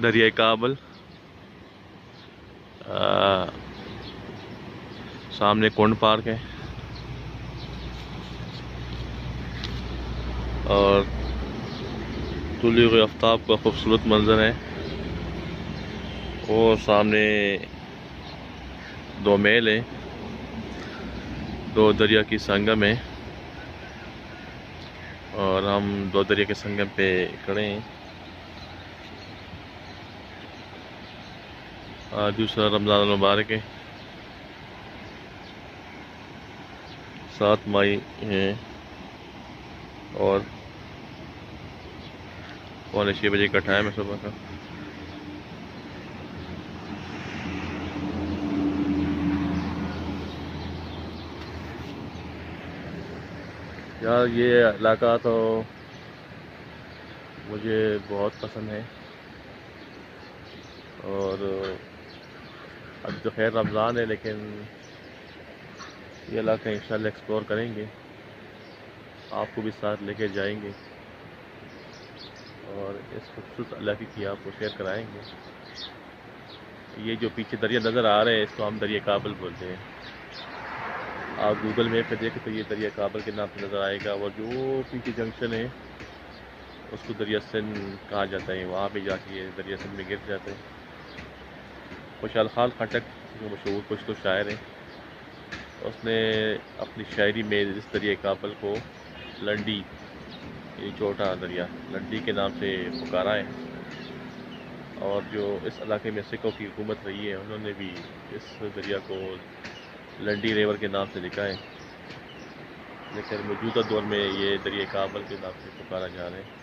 دریائے کابل، سامنے کنڈ پارک ہے اور طلوع آفتاب کا خوبصورت منظر ہے، اور سامنے دو محل ہیں، دو دریا کی سنگم ہے، اور ہم دو دریا کے سنگم پہ کھڑے ہیں۔ آج دوسرا رمضان المبارک ہے، 7 مئی ہے، اور 5:45 کا ٹائم ہے صبح کا۔ یار یہ علاقہ تو مجھے بہت پسند ہے، اور اب تو خیر رمضان ہے، لیکن یہ علاقہ انشاءاللہ ایکسپلور کریں گے، آپ کو بھی ساتھ لے کے جائیں گے اور اس خوبصورت علاقے کی آپ کو شیئر کرائیں گے۔ یہ جو پیچھے دریا نظر آ رہے ہیں اس کو ہم دریا کابل بولتے ہیں۔ آپ گوگل میپ پہ دیکھیں تو یہ دریا کابل کے نام سے نظر آئے گا، اور جو پیچھے جنکشن ہے اس کو دریا سندھ کہا جاتا ہے، وہاں پہ جا کے یہ دریا سندھ میں گر جاتے ہیں۔ خوشحال خان خٹک جو مشہور پشتو شاعر ہیں، اس نے اپنی شاعری میں اس دریا کابل کو لنڈی، یہ چھوٹا دریا لنڈی کے نام سے پکارا ہے، اور جو اس علاقے میں سکھوں کی حکومت رہی ہے انہوں نے بھی اس دریا کو لنڈی ریور کے نام سے لکھا ہے، لیکن موجودہ دور میں یہ دریا کابل کے نام سے پکارا جا رہا ہے۔